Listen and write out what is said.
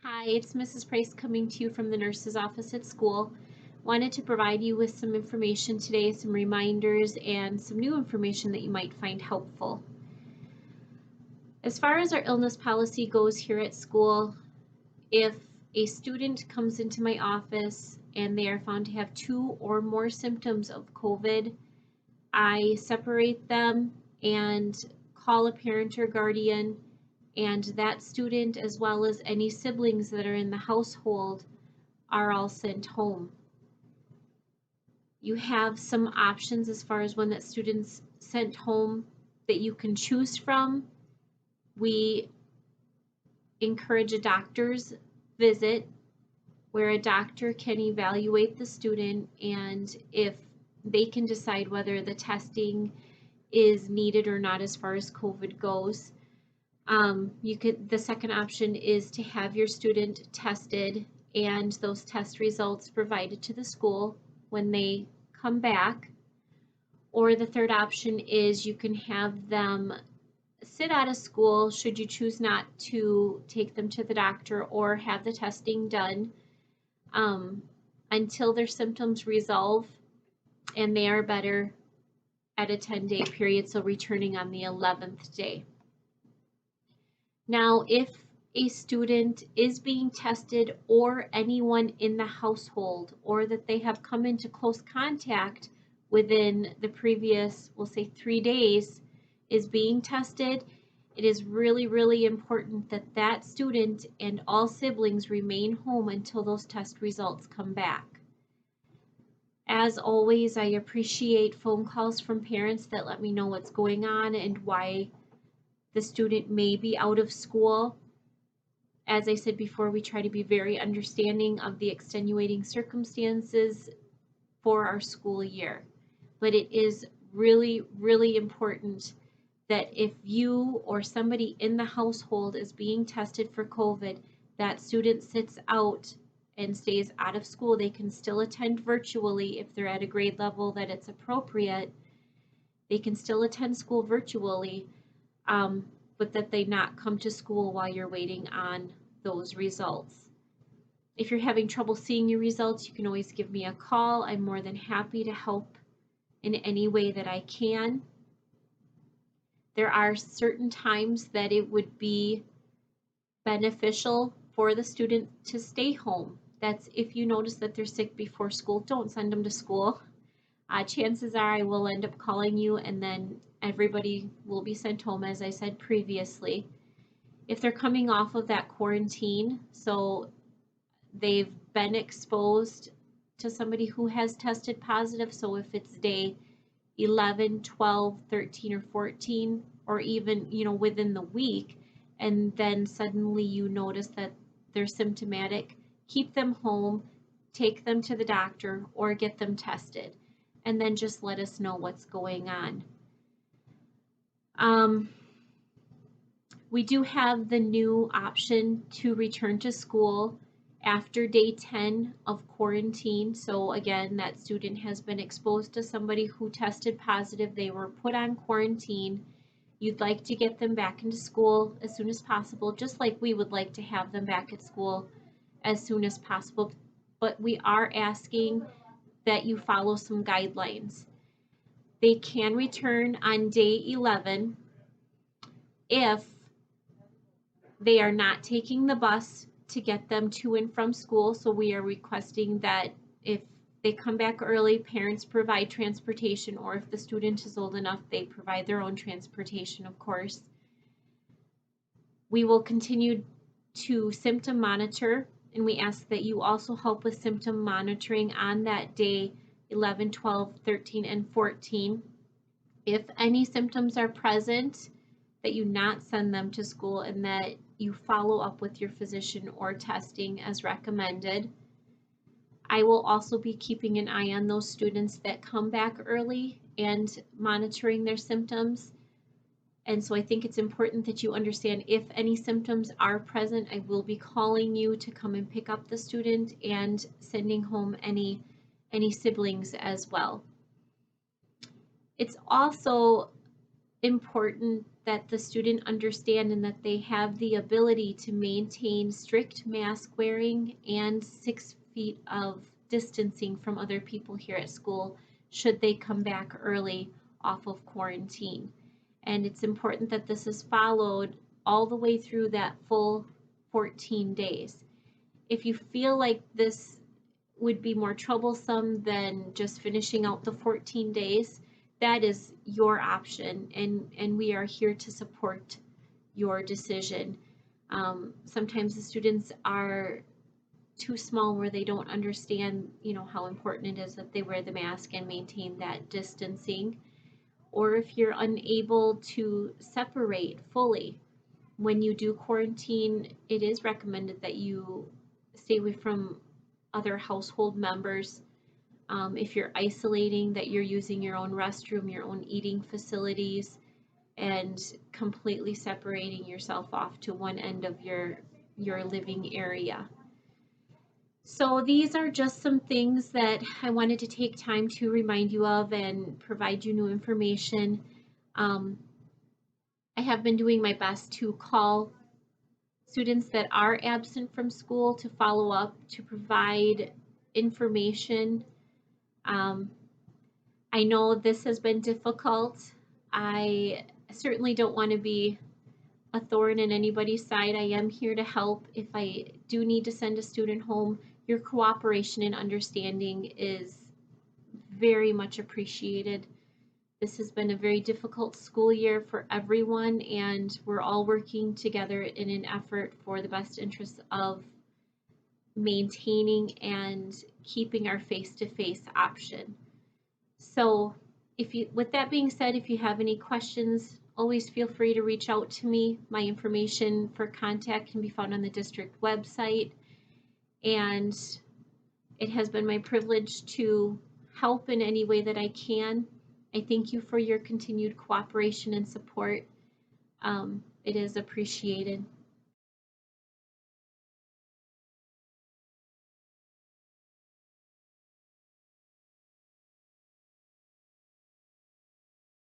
Hi, it's Mrs. Price coming to you from the nurse's office at school. Wanted to provide you with some information today, some reminders, and some new information that you might find helpful. As far as our illness policy goes here at school, if a student comes into my office and they are found to have 2 or more symptoms of COVID, I separate them and call a parent or guardian, and that student, as well as any siblings that are in the household, are all sent home. You have some options as far as when that student's sent home that you can choose from. We encourage a doctor's visit where a doctor can evaluate the student, and if they can decide whether the testing is needed or not as far as COVID goes. The second option is to have your student tested and those test results provided to the school when they come back. Or the third option is you can have them sit out of school should you choose not to take them to the doctor or have the testing done until their symptoms resolve and they are better at a 10-day period, so returning on the 11th day. Now, if a student is being tested or anyone in the household or that they have come into close contact within the previous, we'll say 3 days, is being tested, it is really, really important that that student and all siblings remain home until those test results come back. As always, I appreciate phone calls from parents that let me know what's going on and why the student may be out of school. As I said before, we try to be very understanding of the extenuating circumstances for our school year. But it is really, really important that if you or somebody in the household is being tested for COVID, that student sits out and stays out of school. They can still attend virtually if they're at a grade level that it's appropriate. They can still attend school virtually, but that they not come to school while you're waiting on those results. If you're having trouble seeing your results, you can always give me a call. I'm more than happy to help in any way that I can. There are certain times that it would be beneficial for the student to stay home. That's if you notice that they're sick before school, don't send them to school. Chances are I will end up calling you and then everybody will be sent home, as I said previously. If they're coming off of that quarantine, so they've been exposed to somebody who has tested positive, so if it's day 11, 12, 13, or 14, or even, within the week, and then suddenly you notice that they're symptomatic, keep them home, take them to the doctor, or get them tested, and then just let us know what's going on. We do have the new option to return to school after day 10 of quarantine. So again, that student has been exposed to somebody who tested positive. They were put on quarantine. You'd like to get them back into school as soon as possible, just like we would like to have them back at school as soon as possible. But we are asking that you follow some guidelines. They can return on day 11 if they are not taking the bus to get them to and from school. So we are requesting that if they come back early, parents provide transportation, or if the student is old enough, they provide their own transportation, of course. We will continue to symptom monitor, and we ask that you also help with symptom monitoring on that day 11, 12, 13, and 14. If any symptoms are present, that you not send them to school and that you follow up with your physician or testing as recommended. I will also be keeping an eye on those students that come back early and monitoring their symptoms. And so I think it's important that you understand if any symptoms are present, I will be calling you to come and pick up the student and sending home any siblings as well. It's also important that the student understand and that they have the ability to maintain strict mask wearing and 6 feet of distancing from other people here at school should they come back early off of quarantine. And it's important that this is followed all the way through that full 14 days. If you feel like this would be more troublesome than just finishing out the 14 days, that is your option, and we are here to support your decision. Sometimes the students are too small where they don't understand, how important it is that they wear the mask and maintain that distancing. Or if you're unable to separate fully, when you do quarantine, it is recommended that you stay away from other household members. If you're isolating, that you're using your own restroom, your own eating facilities, and completely separating yourself off to one end of your living area. So these are just some things that I wanted to take time to remind you of and provide you new information. I have been doing my best to call students that are absent from school to follow up, to provide information. I know this has been difficult. I certainly don't want to be a thorn in anybody's side. I am here to help. If I do need to send a student home, your cooperation and understanding is very much appreciated. This has been a very difficult school year for everyone, and we're all working together in an effort for the best interests of maintaining and keeping our face-to-face option. So with that being said, if you have any questions, always feel free to reach out to me. My information for contact can be found on the district website, and it has been my privilege to help in any way that I can. I thank you for your continued cooperation and support. It is appreciated.